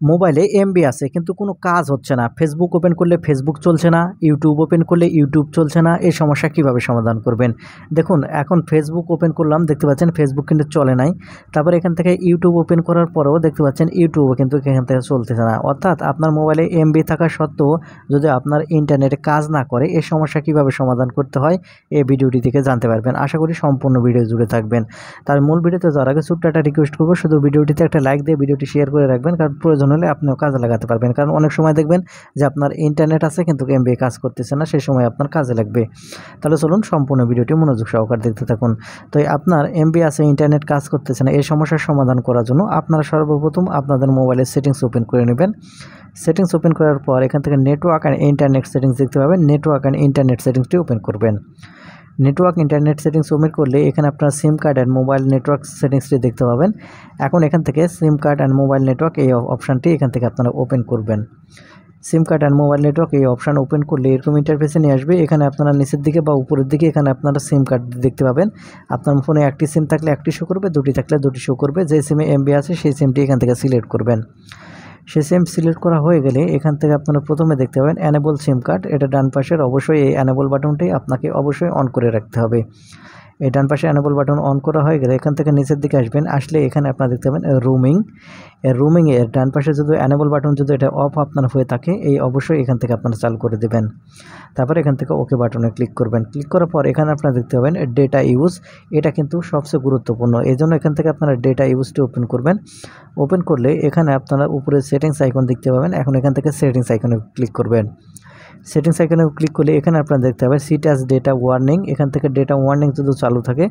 মোবাইলে এমবি আছে কিন্তু কোনো কাজ হচ্ছে না। ফেসবুক ওপেন করলে ফেসবুক চলছে না, ইউটিউব ওপেন করলে ইউটিউব চলছে না। এই সমস্যা কিভাবে সমাধান করবেন? দেখুন এখন ফেসবুক ওপেন করলাম, দেখতে পাচ্ছেন ফেসবুক কিন্তু চলে নাই। তারপরে এখান থেকে ইউটিউব ওপেন করার পরেও দেখতে পাচ্ছেন ইউটিউবও কিন্তু এখান থেকে চলতেছে না। অর্থাৎ আপনার মোবাইলে এমবি থাকা সত্ত্বেও যদি আপনার ইন্টারনেটে কাজ না করে, এই সমস্যা কিভাবে সমাধান করতে হয় এই ভিডিওটি থেকে জানতে পারবেন। আশা করি সম্পূর্ণ ভিডিও জুড়ে থাকবেন। তার মূল ভিডিওতে যাওয়ার আগে ছোট্ট একটা রিকোয়েস্ট করব, শুধু ভিডিওটিতে একটা লাইক দিয়ে ভিডিওটি শেয়ার করে রাখবেন, কারণ প্রয়োজন হলে আপনিও কাজে লাগাতে পারবেন। কারণ অনেক সময় দেখবেন যে আপনার ইন্টারনেট আছে কিন্তু এমবি কাজ করতেছে না, সেই সময় আপনার কাজে লাগবে। তাহলে চলুন সম্পূর্ণ ভিডিওটি মনোযোগ সহকারে দেখতে থাকুন। তো আপনার এমবি আছে, ইন্টারনেট কাজ করতেছে না, এই সমস্যার সমাধান করার জন্য আপনারা সর্বপ্রথম আপনাদের মোবাইলের সেটিংস ওপেন করে নেবেন। সেটিংস ওপেন করার পর এখান থেকে নেটওয়ার্ক অ্যান্ড ইন্টারনেট সেটিংস দেখতে পাবেন। নেটওয়ার্ক অ্যান্ড ইন্টারনেট সেটিংসটি ওপেন করবেন। নেটওয়ার্ক ইন্টারনেট সেটিংস ওপেন করলে এখানে আপনার SIM card and mobile network সেটিংসটি দেখতে পাবেন। এখন এখান থেকে SIM card and mobile network এই অপশানটি এখান থেকে আপনারা ওপেন করবেন। SIM card and mobile network এই অপশান ওপেন করলে এরকম ইন্টারফেসে নিয়ে আসবে। এখানে আপনারা নিচের দিকে বা উপরের দিকে এখানে আপনারা সিম কার্ড দেখতে পাবেন। আপনার ফোনে একটি সিম থাকলে একটি শো করবে, দুটি থাকলে দুটি শো করবে। যে সিমে এমবি আছে সেই সিমটি এখান থেকে সিলেক্ট করবেন। সে সিম সিলেক্ট করা হয়ে গেলে এখান থেকে আপনারা প্রথমে দেখতে পাবেন অ্যানেবল সিম কার্ড। এটা ডান পাশের, অবশ্যই এই অ্যানেবল বাটনটি আপনাকে অবশ্যই অন করে রাখতে হবে। এই ডান পাশে অ্যানেবল বাটন অন করা হয়ে গেলে এখান থেকে নিচের দিকে আসবেন। আসলে এখানে আপনারা দেখতে পাবেন রুমিং। রুমিংয়ের ডান পাশে যদি অ্যানেবল বাটন যদি এটা অফ আপনার হয়ে থাকে, এই অবশ্যই এখান থেকে আপনারা চালু করে দেবেন। তারপরে এখান থেকে ওকে বাটনে ক্লিক করবেন। ক্লিক করার পর এখানে আপনারা দেখতে পাবেন ডেটা ইউজ। এটা কিন্তু সবচেয়ে গুরুত্বপূর্ণ, এই জন্য এখান থেকে আপনারা ডেটা ইউজটি ওপেন করবেন। ওপেন করলে এখানে আপনারা উপরে সেটিংস আইকন দেখতে পাবেন। এখন এখান থেকে সেটিংস আইকনে ক্লিক করবেন। সেটিংস আইকনে ক্লিক করলে এখানে আপনারা দেখতে পাবেন সিট অ্যাজ ডেটা ওয়ার্নিং। এখান থেকে ডেটা ওয়ার্নিং যদি চালু থাকে,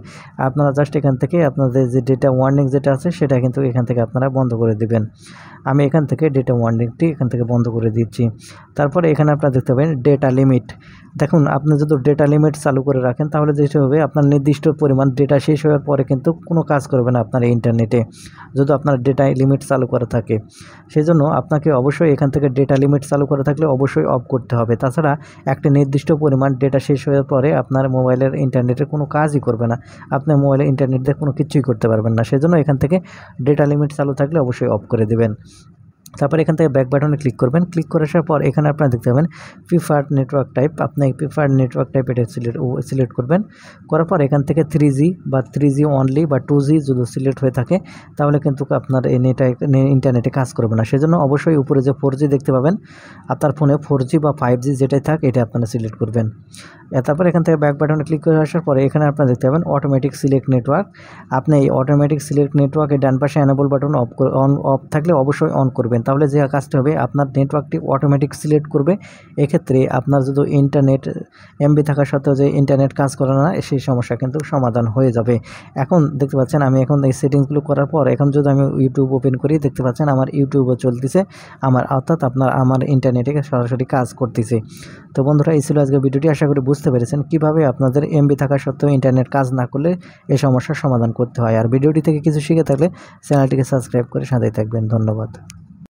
আপনারা জাস্ট এখান থেকে আপনাদের যে ডেটা ওয়ার্নিং যেটা আছে সেটা কিন্তু এখান থেকে আপনারা বন্ধ করে দিবেন। আমি এখান থেকে ডেটা ওয়ার্নিংটি এখান থেকে বন্ধ করে দিচ্ছি। তারপরে এখানে আপনারা দেখতে পাবেন ডেটা লিমিট। দেখুন আপনি যদি ডেটা লিমিট চালু করে রাখেন তাহলে যেটা হবে, আপনার নির্দিষ্ট পরিমাণ ডেটা শেষ হওয়ার পরে কিন্তু কোনো কাজ করবে না আপনার ইন্টারনেটে, যদি আপনার ডেটা লিমিট চালু করা থাকে। সেই জন্য আপনাকে অবশ্যই এখান থেকে ডেটা লিমিট চালু করা থাকলে অবশ্যই অফ করতে হবে। তাছাড়া একটা নির্দিষ্ট পরিমাণ ডেটা শেষ হওয়ার পরে আপনার মোবাইলের ইন্টারনেটের কোনো কাজই করবে না, আপনার মোবাইলের ইন্টারনেট দিয়ে কোনো কিছুই করতে পারবেন না। সেজন্য এখান থেকে ডেটা লিমিট চালু থাকলে অবশ্যই অফ করে দেবেন। তারপর এখান থেকে ব্যাক বাটনে ক্লিক করবেন। ক্লিক করে আসার পর এখানে আপনারা দেখতে পাবেন প্রিফার্ড নেটওয়ার্ক টাইপ। আপনি প্রিফার্ড নেটওয়ার্ক টাইপ এটা সিলেক্ট করবেন। করার পর এখান থেকে 3G বা 3G অনলি বা 2G যদি সিলেক্ট হয়ে থাকে তাহলে কিন্তু আপনার এই ইন্টারনেটে কাজ করবে না। সেজন্য অবশ্যই উপরে যে 4G দেখতে পাবেন, আপনার ফোনে 4G বা 5G যেটাই থাক এটা আপনারা সিলেক্ট করবেন। তারপর এখান থেকে ব্যাক বাটনে ক্লিক করে আসার পরে এখানে আপনারা দেখতে পাবেন অটোমেটিক সিলেক্ট নেটওয়ার্ক। আপনি এই অটোমেটিক সিলেক্ট নেটওয়ার্কের ডান পাশে অ্যানেবল বাটন অফ থাকলে অবশ্যই অন করবেন। তাহলে যে কাজটি হবে, আপনার নেটওয়ার্কটি অটোমেটিক সিলেক্ট করবে। এক্ষেত্রে আপনার যদি ইন্টারনেট এমবি থাকা সত্ত্বেও যে ইন্টারনেট কাজ করে না, সেই সমস্যা কিন্তু সমাধান হয়ে যাবে। এখন দেখতে পাচ্ছেন আমি এখন এই সেটিংসগুলো করার পর এখন যদি আমি ইউটিউব ওপেন করি, দেখতে পাচ্ছেন আমার ইউটিউবও চলতেছে, অর্থাৎ আমার ইন্টারনেটে সরাসরি কাজ করতেছে। তো বন্ধুরা, এই ছিল আজকের ভিডিওটি। আশা করি বুঝতে পেরেছেন কীভাবে আপনাদের এমবি থাকা সত্ত্বেও ইন্টারনেট কাজ না করলে এই সমস্যার সমাধান করতে হয়। আর ভিডিওটি থেকে কিছু শিখে থাকলে চ্যানেলটিকে সাবস্ক্রাইব করে সাথেই থাকবেন। ধন্যবাদ।